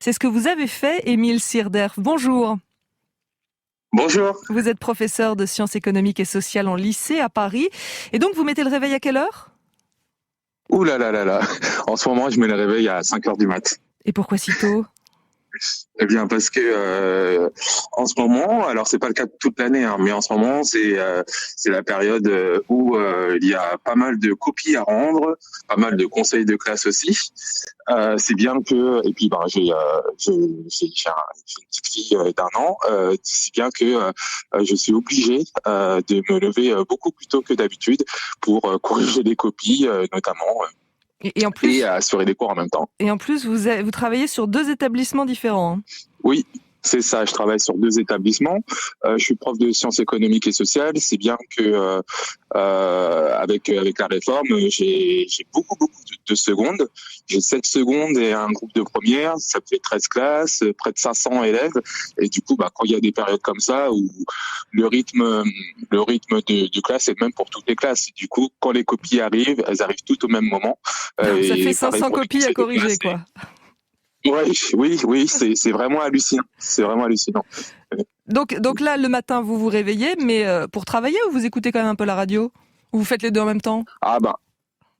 C'est ce que vous avez fait, Émile Sirdorf. Bonjour. Bonjour. Vous êtes professeur de sciences économiques et sociales en lycée à Paris. Et donc, vous mettez le réveil à quelle heure ? Ouh là là là là. En ce moment, je me réveille à 5 heures du mat. Et pourquoi si tôt ? Eh bien, parce que en ce moment, alors c'est pas le cas de toute l'année, hein, mais en ce moment, c'est la période où il y a pas mal de copies à rendre, pas mal de conseils de classe aussi. C'est bien que, et puis j'ai une petite fille d'1 an, c'est bien que je suis obligé de me lever beaucoup plus tôt que d'habitude pour corriger les copies, notamment. Et en plus, Et assurer les cours en même temps. Et en plus, vous travaillez sur 2 établissements différents. Oui, c'est ça. Je travaille sur 2 établissements. Je suis prof de sciences économiques et sociales. C'est bien que avec la réforme, j'ai beaucoup de secondes. J'ai 7 secondes et un groupe de première. Ça fait 13 classes, près de 500 élèves. Et du coup, quand il y a des périodes comme ça où le rythme de classe est le même pour toutes les classes. Du coup, quand les copies arrivent, elles arrivent toutes au même moment. Donc, ça fait 500 copies à corriger, quoi. Oui, c'est vraiment hallucinant. C'est vraiment hallucinant. Donc là, le matin, vous vous réveillez, mais pour travailler ou vous écoutez quand même un peu la radio ? Ou vous faites les 2 en même temps ?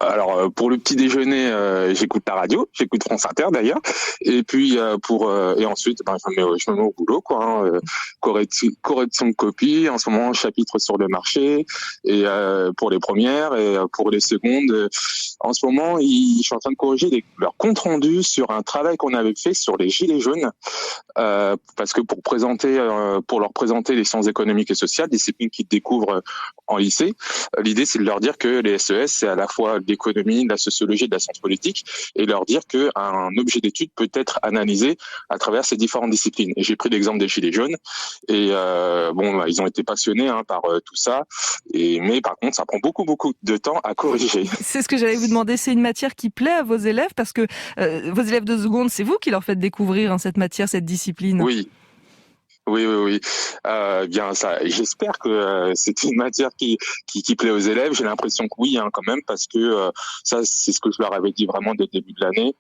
Alors pour le petit déjeuner, j'écoute la radio, j'écoute France Inter d'ailleurs, et puis et ensuite je me mets au boulot correction de copie. En ce moment, chapitre sur le marché et pour les premières et pour les secondes. En ce moment, je suis en train de corriger leurs comptes rendus sur un travail qu'on avait fait sur les gilets jaunes, parce que pour leur présenter les sciences économiques et sociales, discipline qu'ils découvrent en lycée. L'idée, c'est de leur dire que les SES, c'est à la fois l'économie, de la sociologie, de la science politique, et leur dire qu'un objet d'étude peut être analysé à travers ces différentes disciplines. Et j'ai pris l'exemple des gilets jaunes, et ils ont été passionnés par tout ça, mais par contre, ça prend beaucoup de temps à corriger. C'est ce que j'allais vous demander, c'est une matière qui plaît à vos élèves, parce que vos élèves de seconde, c'est vous qui leur faites découvrir cette matière, cette discipline. Oui. Bien ça. J'espère que c'est une matière qui plaît aux élèves. J'ai l'impression que oui, quand même, parce que ça, c'est ce que je leur avais dit vraiment dès le début de l'année.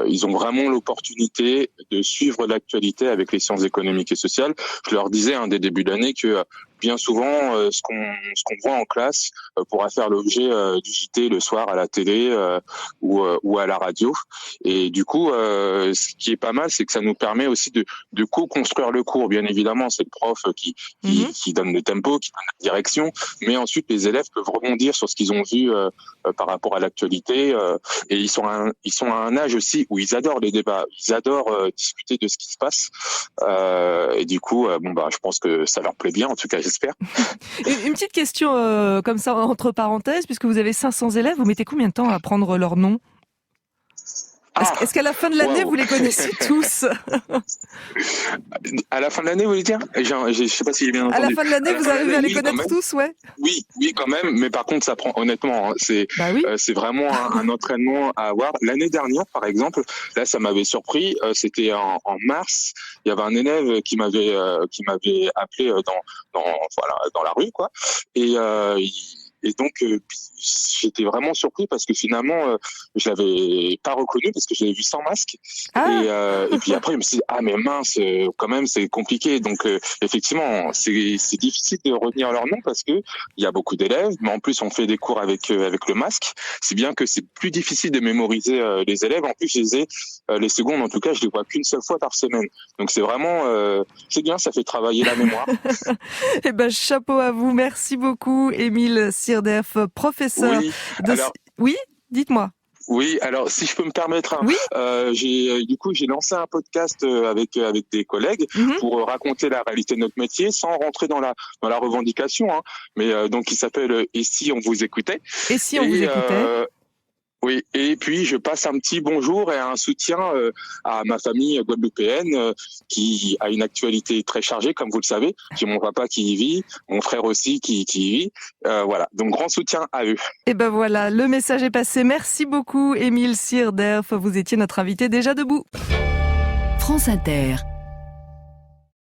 Ils ont vraiment l'opportunité de suivre l'actualité avec les sciences économiques et sociales. Je leur disais dès le début de l'année que bien souvent, ce qu'on voit en classe pourra faire l'objet du JT le soir à la télé ou à la radio. Et du coup, ce qui est pas mal, c'est que ça nous permet aussi de co-construire le cours. Bien évidemment, c'est le prof qui donne le tempo, qui donne la direction, mais ensuite les élèves peuvent rebondir sur ce qu'ils ont vu par rapport à l'actualité. Et ils sont à un âge aussi où ils adorent les débats, ils adorent discuter de ce qui se passe. Et du coup, je pense que ça leur plaît bien, en tout cas j'espère. Une petite question comme ça entre parenthèses, puisque vous avez 500 élèves, vous mettez combien de temps à apprendre leur nom ? Est-ce qu'à la fin de l'année, vous les connaissez tous ? À la fin de l'année, vous voulez dire ? Je sais pas si j'ai bien entendu. À la fin de l'année, vous arrivez à les connaître tous, ouais ? Oui, quand même, mais par contre, ça prend, honnêtement, c'est vraiment un entraînement à avoir. L'année dernière, par exemple, là, ça m'avait surpris, c'était en mars, il y avait un élève qui m'avait appelé dans la rue, quoi, et donc, j'étais vraiment surpris parce que finalement, je l'avais pas reconnu parce que je l'avais vu sans masque. Et puis après, je me suis dit, mais mince, quand même, c'est compliqué. Donc, effectivement, c'est difficile de retenir leur nom parce que il y a beaucoup d'élèves, mais en plus, on fait des cours avec le masque. C'est bien que c'est plus difficile de mémoriser les élèves. En plus, les secondes, en tout cas, je les vois qu'une seule fois par semaine. Donc, c'est vraiment, c'est bien, ça fait travailler la mémoire. Eh ben, chapeau à vous. Merci beaucoup, Émile Sirdorf, professeur Oui, dites-moi. Oui, alors si je peux me permettre, j'ai lancé un podcast avec des collègues pour raconter la réalité de notre métier sans rentrer dans la revendication, mais donc il s'appelle Et si on vous écoutait ? Et si on vous écoutait ? Oui, et puis je passe un petit bonjour et un soutien à ma famille guadeloupéenne qui a une actualité très chargée, comme vous le savez. J'ai mon papa qui y vit, mon frère aussi qui y vit. Voilà, donc grand soutien à eux. Et ben voilà, le message est passé. Merci beaucoup, Émile Sirdorf. Vous étiez notre invité déjà debout. France Inter.